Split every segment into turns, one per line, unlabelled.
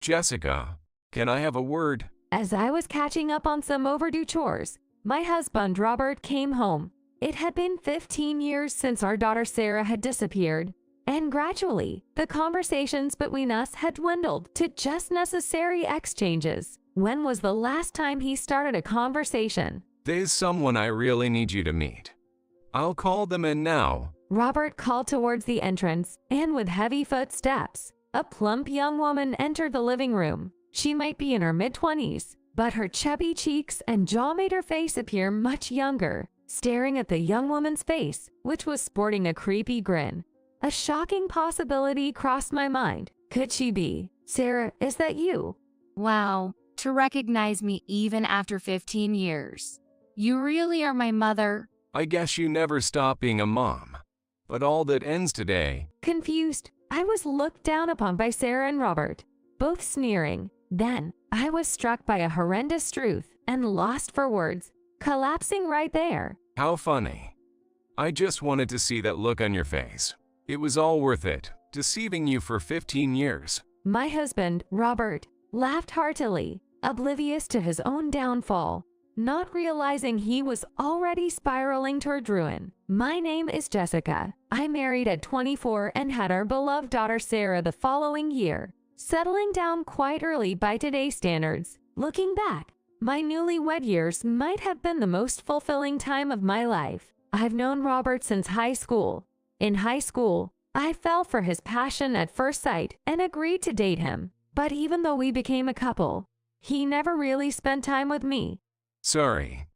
Jessica, can I have a word?
As I was catching up on some overdue chores, my husband Robert came home. It had been 15 years since our daughter Sarah had disappeared, and gradually, the conversations between us had dwindled to just necessary exchanges. When was the last time he started a conversation?
There's someone I really need you to meet. I'll call them in now.
Robert called towards the entrance, and with heavy footsteps, a plump young woman entered the living room. She might be in her mid-20s, but her chubby cheeks and jaw made her face appear much younger. Staring at the young woman's face, which was sporting a creepy grin, a shocking possibility crossed my mind. Could she be? Sarah, is that you?
Wow, to recognize me even after 15 years. You really are my mother.
I guess you never stop being a mom. But all that ends today.
Confused, I was looked down upon by Sarah and Robert, both sneering. Then, I was struck by a horrendous truth and lost for words, collapsing right there.
How funny. I just wanted to see that look on your face. It was all worth it, deceiving you for 15 years.
My husband, Robert, laughed heartily, oblivious to his own downfall, not realizing he was already spiraling toward ruin. My name is Jessica. I married at 24 and had our beloved daughter Sarah the following year, settling down quite early by today's standards. Looking back, my newlywed years might have been the most fulfilling time of my life. I've known Robert since high school. In high school, I fell for his passion at first sight and agreed to date him. But even though we became a couple, he never really spent time with me.
Sorry.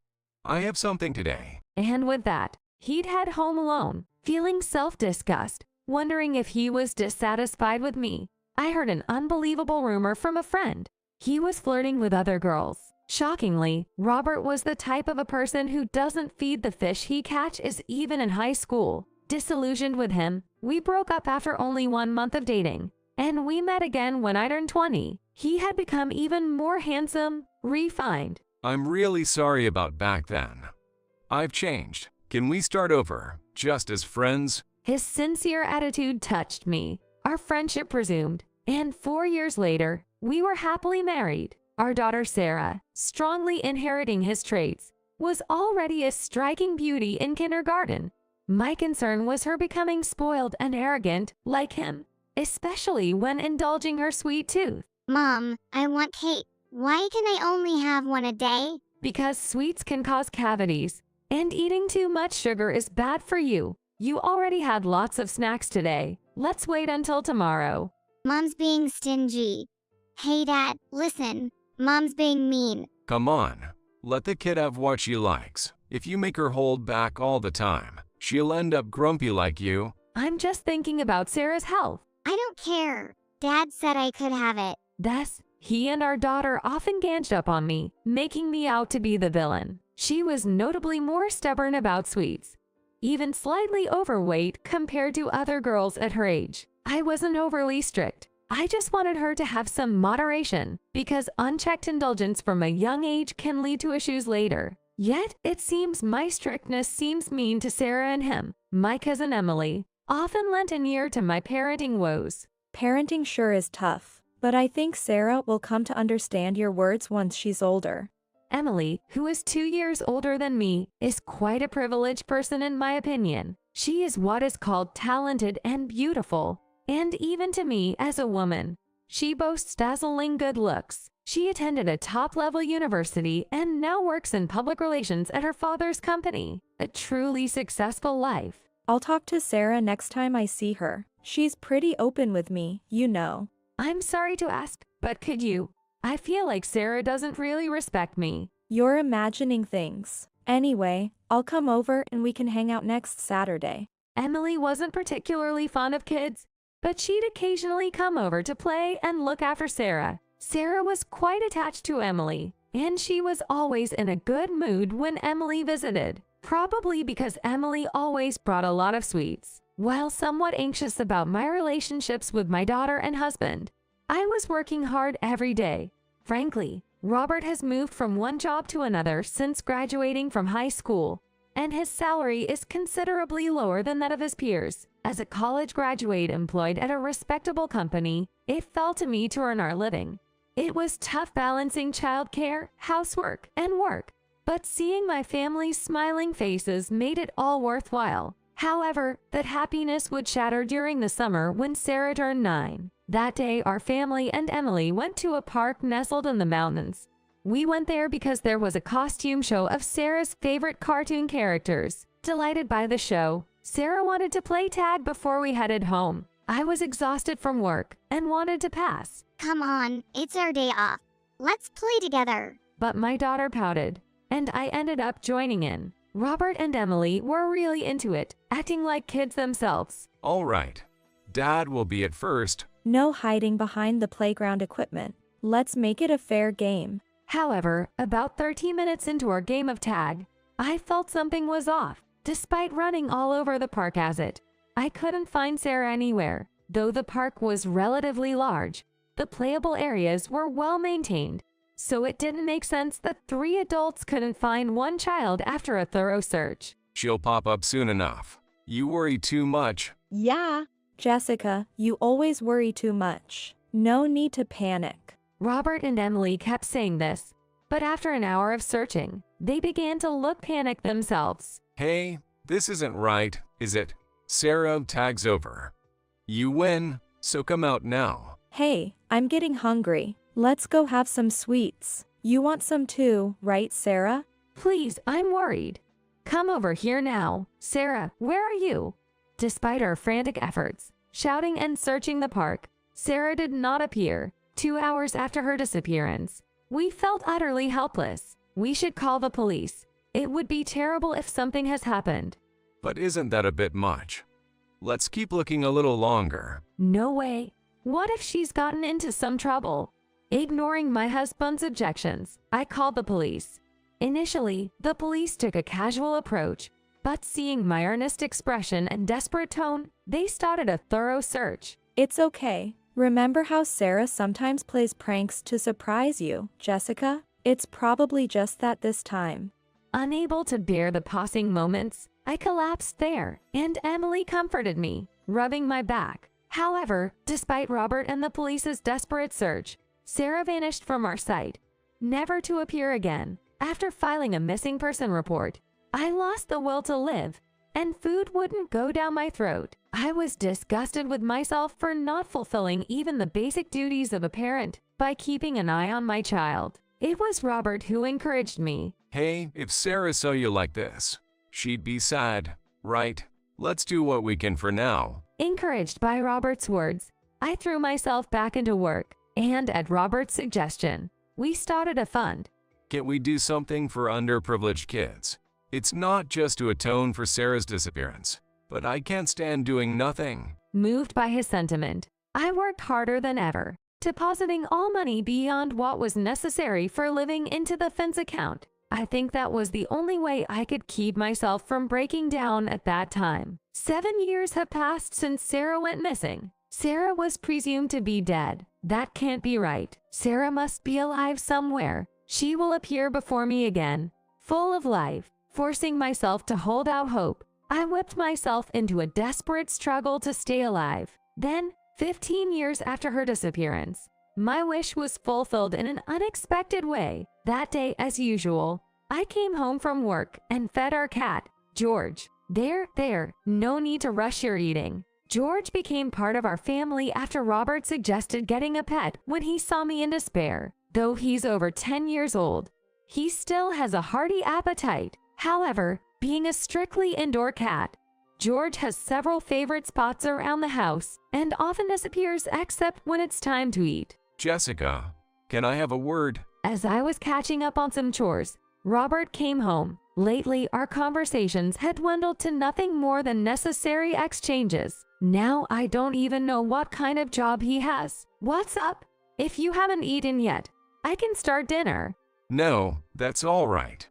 I have something today.
And with that, he'd head home alone, feeling self-disgust, wondering if he was dissatisfied with me. I heard an unbelievable rumor from a friend. He was flirting with other girls. Shockingly, Robert was the type of a person who doesn't feed the fish he catches even in high school. Disillusioned with him, we broke up after only 1 month of dating, and we met again when I turned 20. He had become even more handsome, refined.
I'm really sorry about back then. I've changed. Can we start over, just as friends?
His sincere attitude touched me. Our friendship resumed, and 4 years later, we were happily married. Our daughter Sarah, strongly inheriting his traits, was already a striking beauty in kindergarten. My concern was her becoming spoiled and arrogant like him, especially when indulging her sweet tooth.
Mom, I want cake. Why can I only have one a day?
Because sweets can cause cavities, and eating too much sugar is bad for you. You already had lots of snacks today. Let's wait until tomorrow.
Mom's being stingy. Hey Dad, listen. Mom's being mean.
Come on. Let the kid have what she likes. If you make her hold back all the time, she'll end up grumpy like you.
I'm just thinking about Sarah's health.
I don't care. Dad said I could have it.
Thus, he and our daughter often ganged up on me, making me out to be the villain. She was notably more stubborn about sweets, even slightly overweight compared to other girls at her age. I wasn't overly strict. I just wanted her to have some moderation, because unchecked indulgence from a young age can lead to issues later. Yet, it seems my strictness seems mean to Sarah and him. My cousin Emily often lent an ear to my parenting woes.
Parenting sure is tough, but I think Sarah will come to understand your words once she's older.
Emily, who is 2 years older than me, is quite a privileged person in my opinion. She is what is called talented and beautiful, and even to me as a woman, she boasts dazzling good looks. She attended a top-level university and now works in public relations at her father's company. A truly successful life.
I'll talk to Sarah next time I see her. She's pretty open with me, you know.
I'm sorry to ask, but could you? I feel like Sarah doesn't really respect me.
You're imagining things. Anyway, I'll come over and we can hang out next Saturday.
Emily wasn't particularly fond of kids, but she'd occasionally come over to play and look after Sarah. Sarah was quite attached to Emily, and she was always in a good mood when Emily visited, probably because Emily always brought a lot of sweets. While somewhat anxious about my relationships with my daughter and husband, I was working hard every day. Frankly, Robert has moved from one job to another since graduating from high school, and his salary is considerably lower than that of his peers. As a college graduate employed at a respectable company, it fell to me to earn our living. It was tough balancing childcare, housework, and work, but seeing my family's smiling faces made it all worthwhile. However, that happiness would shatter during the summer when Sarah turned 9. That day, our family and Emily went to a park nestled in the mountains. We went there because there was a costume show of Sarah's favorite cartoon characters. Delighted by the show, Sarah wanted to play tag before we headed home. I was exhausted from work and wanted to pass.
Come on, it's our day off. Let's play together.
But my daughter pouted, and I ended up joining in. Robert and Emily were really into it, acting like kids themselves.
All right. Dad will be at first.
No hiding behind the playground equipment. Let's make it a fair game.
However, about 13 minutes into our game of tag, I felt something was off. Despite running all over the park as it, I couldn't find Sarah anywhere. Though the park was relatively large, the playable areas were well maintained, so it didn't make sense that 3 adults couldn't find one child after a thorough search.
She'll pop up soon enough. You worry too much.
Yeah. Jessica, you always worry too much. No need to panic.
Robert and Emily kept saying this, but after an hour of searching, they began to look panicked themselves.
Hey, this isn't right, is it? Sarah, tag's over. You win, so come out now.
Hey, I'm getting hungry. Let's go have some sweets. You want some too, right, Sarah?
Please, I'm worried. Come over here now. Sarah, where are you? Despite our frantic efforts, shouting and searching the park, Sarah did not appear. 2 hours after her disappearance, we felt utterly helpless. We should call the police. It would be terrible if something has happened.
But isn't that a bit much? Let's keep looking a little longer.
No way. What if she's gotten into some trouble? Ignoring my husband's objections, I called the police. Initially, the police took a casual approach, but seeing my earnest expression and desperate tone, they started a thorough search.
It's okay. Remember how Sarah sometimes plays pranks to surprise you, Jessica? It's probably just that this time.
Unable to bear the pausing moments, I collapsed there, and Emily comforted me, rubbing my back. However, despite Robert and the police's desperate search, Sarah vanished from our sight, never to appear again. After filing a missing person report, I lost the will to live, and food wouldn't go down my throat. I was disgusted with myself for not fulfilling even the basic duties of a parent by keeping an eye on my child. It was Robert who encouraged me.
Hey, if Sarah saw you like this, she'd be sad, right? Let's do what we can for now.
Encouraged by Robert's words, I threw myself back into work, and at Robert's suggestion, we started a fund.
Can't we do something for underprivileged kids? It's not just to atone for Sarah's disappearance, but I can't stand doing nothing.
Moved by his sentiment, I worked harder than ever, depositing all money beyond what was necessary for living into the fund's account. I think that was the only way I could keep myself from breaking down at that time. 7 years have passed since Sarah went missing. Sarah was presumed to be dead. That can't be right. Sarah must be alive somewhere. She will appear before me again, full of life. Forcing myself to hold out hope, I whipped myself into a desperate struggle to stay alive. Then, 15 years after her disappearance, my wish was fulfilled in an unexpected way. That day, as usual, I came home from work and fed our cat, George. There, no need to rush your eating. George became part of our family after Robert suggested getting a pet when he saw me in despair. Though he's over 10 years old, he still has a hearty appetite. However, being a strictly indoor cat, George has several favorite spots around the house and often disappears except when it's time to eat.
Jessica, can I have a word?
As I was catching up on some chores, Robert came home. Lately, our conversations had dwindled to nothing more than necessary exchanges. Now I don't even know what kind of job he has. What's up? If you haven't eaten yet, I can start dinner.
No, that's all right.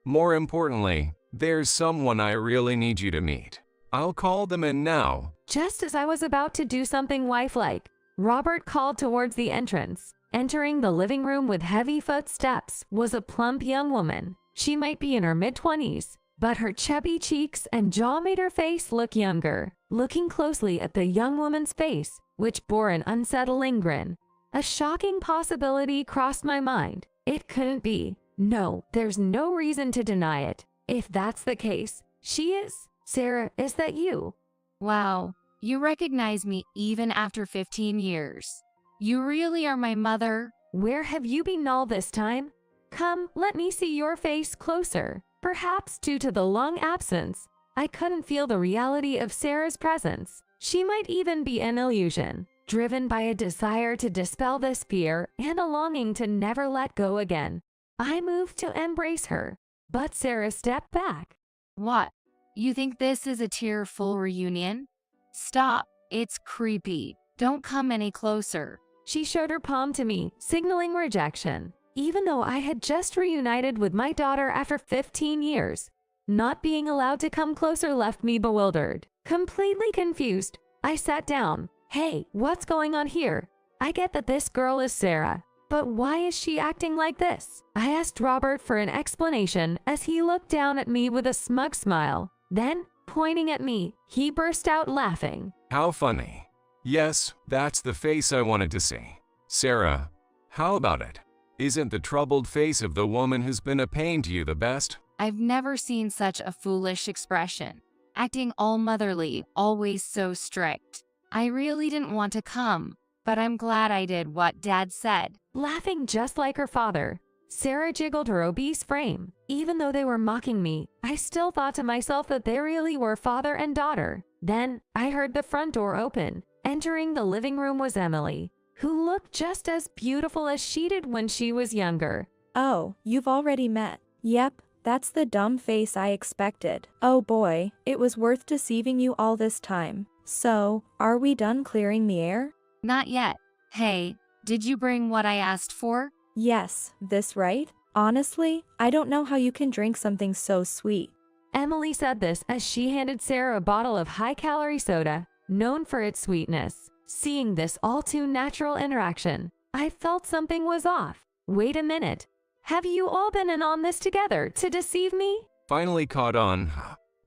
More importantly, there's someone I really need you to meet. I'll call them in now.
Just as I was about to do something wife-like, Robert called towards the entrance. Entering the living room with heavy footsteps was a plump young woman. She might be in her mid-20s, but her chubby cheeks and jaw made her face look younger. Looking closely at the young woman's face, which bore an unsettling grin, a shocking possibility crossed my mind. It couldn't be. No, there's no reason to deny it. If that's the case, she is. Sarah, is that you?
Wow, you recognize me even after 15 years. You really are my mother?
Where have you been all this time? Come, let me see your face closer. Perhaps due to the long absence, I couldn't feel the reality of Sarah's presence. She might even be an illusion, driven by a desire to dispel this fear and a longing to never let go again. I moved to embrace her, but Sarah stepped back.
What? You think this is a tearful reunion? Stop, it's creepy. Don't come any closer.
She showed her palm to me, signaling rejection. Even though I had just reunited with my daughter after 15 years, not being allowed to come closer left me bewildered. Completely confused, I sat down. Hey, what's going on here? I get that this girl is Sarah, but why is she acting like this? I asked Robert for an explanation as he looked down at me with a smug smile. Then, pointing at me, he burst out laughing.
How funny. Yes, that's the face I wanted to see. Sarah, how about it? Isn't the troubled face of the woman who's been a pain to you the best?
I've never seen such a foolish expression. Acting all motherly, always so strict. I really didn't want to come, but I'm glad I did what Dad said.
Laughing just like her father, Sarah jiggled her obese frame. Even though they were mocking me, I still thought to myself that they really were father and daughter. Then, I heard the front door open. Entering the living room was Emily, who looked just as beautiful as she did when she was younger.
Oh, you've already met. Yep, that's the dumb face I expected. Oh boy, it was worth deceiving you all this time. So, are we done clearing the air?
Not yet. Hey, did you bring what I asked for?
Yes, this right? Honestly, I don't know how you can drink something so sweet.
Emily said this as she handed Sarah a bottle of high-calorie soda, known for its sweetness. Seeing this all-too-natural interaction, I felt something was off. Wait a minute. Have you all been in on this together to deceive me?
Finally caught on.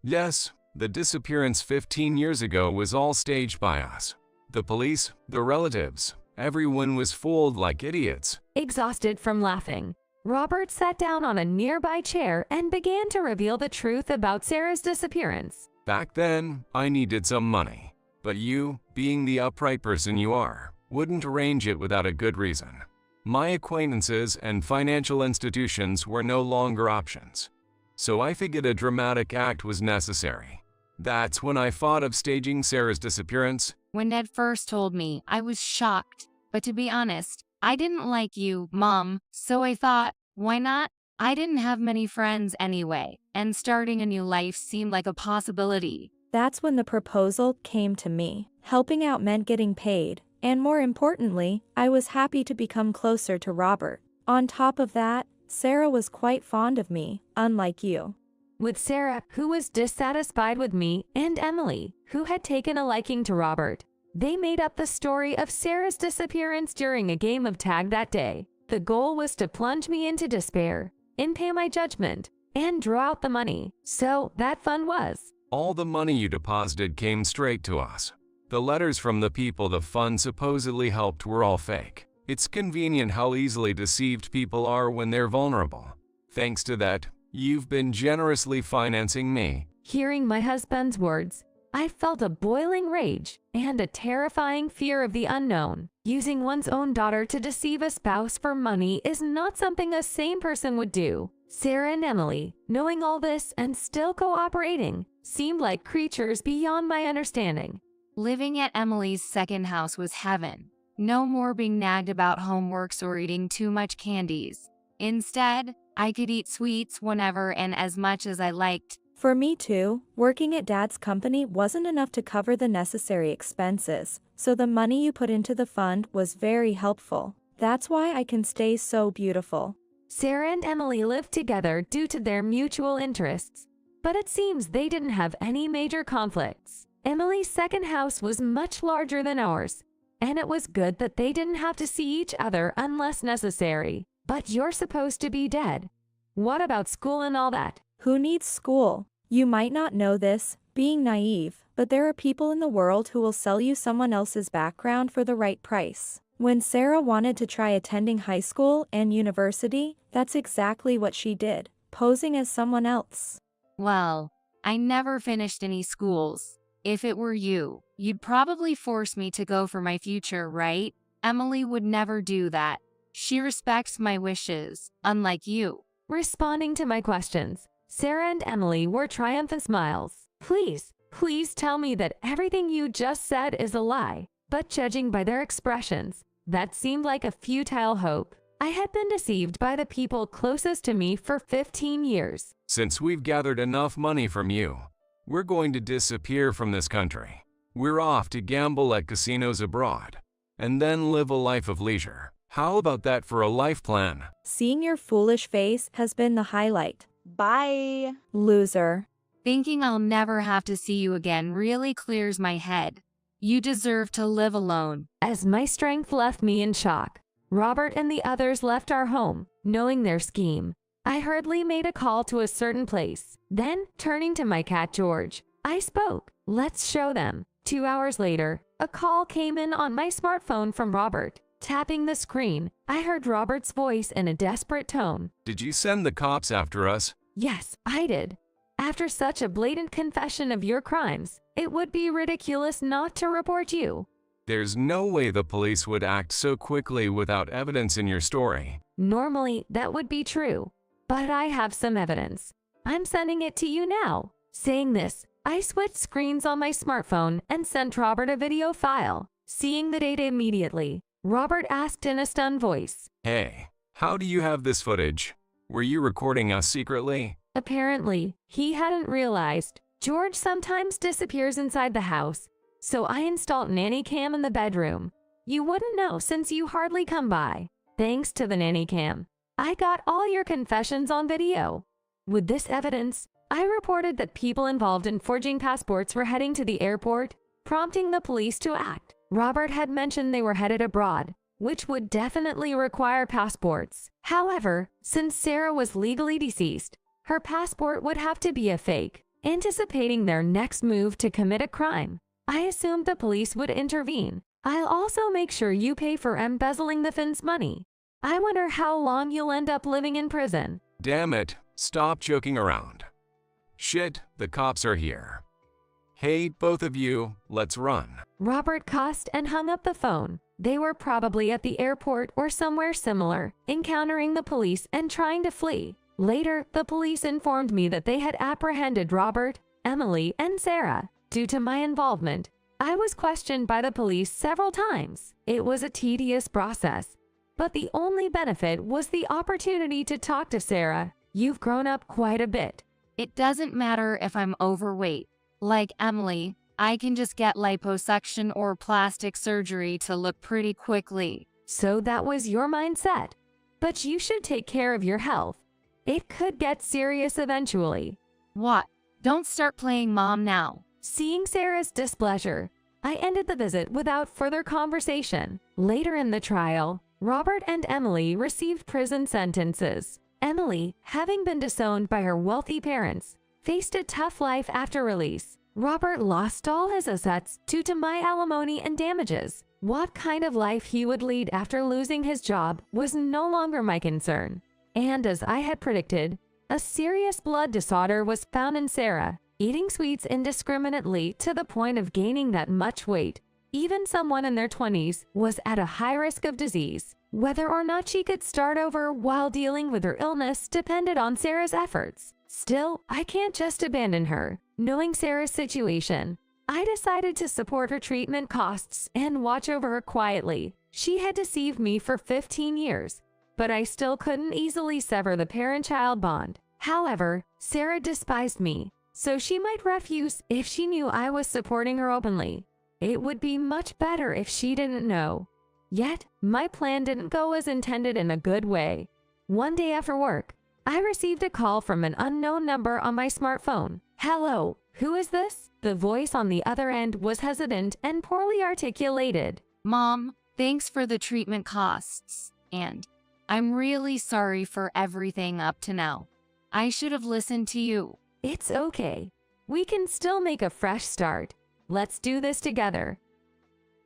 Yes, the disappearance 15 years ago was all staged by us. The police, the relatives, everyone was fooled like idiots.
Exhausted from laughing, Robert sat down on a nearby chair and began to reveal the truth about Sarah's disappearance.
Back then, I needed some money. But you, being the upright person you are, wouldn't arrange it without a good reason. My acquaintances and financial institutions were no longer options. So I figured a dramatic act was necessary. That's when I thought of staging Sarah's disappearance.
When Dad first told me, I was shocked. But to be honest, I didn't like you, Mom, so I thought, why not? I didn't have many friends anyway, and starting a new life seemed like a possibility.
That's when the proposal came to me. Helping out meant getting paid, and more importantly, I was happy to become closer to Robert. On top of that, Sarah was quite fond of me, unlike you.
With Sarah, who was dissatisfied with me, and Emily, who had taken a liking to Robert, they made up the story of Sarah's disappearance during a game of tag that day. The goal was to plunge me into despair, impair my judgment, and draw out the money. So that fun was.
All the money you deposited came straight to us. The letters from the people the fund supposedly helped were all fake. It's convenient how easily deceived people are when they're vulnerable. Thanks to that, you've been generously financing me.
Hearing my husband's words, I felt a boiling rage and a terrifying fear of the unknown. Using one's own daughter to deceive a spouse for money is not something a sane person would do. Sarah and Emily, knowing all this and still cooperating, seemed like creatures beyond my understanding.
Living at Emily's second house was heaven. No more being nagged about homeworks or eating too much candies. Instead, I could eat sweets whenever and as much as I liked.
For me too, working at Dad's company wasn't enough to cover the necessary expenses, so the money you put into the fund was very helpful. That's why I can stay so beautiful.
Sarah and Emily lived together due to their mutual interests, but it seems they didn't have any major conflicts. Emily's second house was much larger than ours, and it was good that they didn't have to see each other unless necessary. But you're supposed to be dead. What about school and all that?
Who needs school? You might not know this, being naive, but there are people in the world who will sell you someone else's background for the right price. When Sarah wanted to try attending high school and university, that's exactly what she did, posing as someone else.
Well, I never finished any schools. If it were you, you'd probably force me to go for my future, right? Emily would never do that. She respects my wishes, unlike you.
Responding to my questions, Sarah and Emily were triumphant smiles. Please tell me that everything you just said is a lie. But judging by their expressions, that seemed like a futile hope. I had been deceived by the people closest to me for 15 years.
Since we've gathered enough money from you, we're going to disappear from this country. We're off to gamble at casinos abroad, and then live a life of leisure. How about that for a life plan?
Seeing your foolish face has been the highlight.
Bye.
Loser.
Thinking I'll never have to see you again really clears my head. You deserve to live alone.
As my strength left me in shock, Robert and the others left our home, knowing their scheme. I hurriedly made a call to a certain place. Then, turning to my cat George, I spoke. Let's show them. 2 hours later, a call came in on my smartphone from Robert. Tapping the screen, I heard Robert's voice in a desperate tone.
Did you send the cops after us?
Yes, I did. After such a blatant confession of your crimes, it would be ridiculous not to report you.
There's no way the police would act so quickly without evidence in your story.
Normally, that would be true, but I have some evidence. I'm sending it to you now. Saying this, I switched screens on my smartphone and sent Robert a video file. Seeing the data immediately, Robert asked in a stunned voice,
Hey, how do you have this footage? Were you recording us secretly?
Apparently, he hadn't realized George sometimes disappears inside the house, so I installed nanny cam in the bedroom. You wouldn't know since you hardly come by. Thanks to the nanny cam, I got all your confessions on video. With this evidence, I reported that people involved in forging passports were heading to the airport, prompting the police to act. Robert had mentioned they were headed abroad, which would definitely require passports. However, since Sarah was legally deceased, her passport would have to be a fake. Anticipating their next move to commit a crime, I assumed the police would intervene. I'll also make sure you pay for embezzling the Finn's money. I wonder how long you'll end up living in prison.
Damn it, stop joking around. Shit, the cops are here. Hey, both of you, let's run.
Robert cussed and hung up the phone. They were probably at the airport or somewhere similar, encountering the police and trying to flee. Later, the police informed me that they had apprehended Robert, Emily, and Sarah. Due to my involvement, I was questioned by the police several times. It was a tedious process, but the only benefit was the opportunity to talk to Sarah. You've grown up quite a bit.
It doesn't matter if I'm overweight. Like Emily, I can just get liposuction or plastic surgery to look pretty quickly.
So that was your mindset. But you should take care of your health. It could get serious eventually.
What? Don't start playing mom now.
Seeing Sarah's displeasure, I ended the visit without further conversation. Later in the trial, Robert and Emily received prison sentences. Emily, having been disowned by her wealthy parents, faced a tough life after release. Robert lost all his assets due to my alimony and damages. What kind of life he would lead after losing his job was no longer my concern. And as I had predicted, a serious blood disorder was found in Sarah, eating sweets indiscriminately to the point of gaining that much weight. Even someone in their 20s was at a high risk of disease. Whether or not she could start over while dealing with her illness depended on Sarah's efforts. Still, I can't just abandon her. Knowing Sarah's situation, I decided to support her treatment costs and watch over her quietly. She had deceived me for 15 years, but I still couldn't easily sever the parent-child bond. However, Sarah despised me, so she might refuse if she knew I was supporting her openly. It would be much better if she didn't know. Yet, my plan didn't go as intended in a good way. One day after work, I received a call from an unknown number on my smartphone. Hello, who is this? The voice on the other end was hesitant and poorly articulated.
Mom, thanks for the treatment costs. And I'm really sorry for everything up to now. I should have listened to you.
It's okay. We can still make a fresh start. Let's do this together.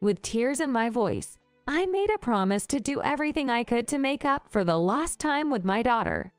With tears in my voice, I made a promise to do everything I could to make up for the lost time with my daughter.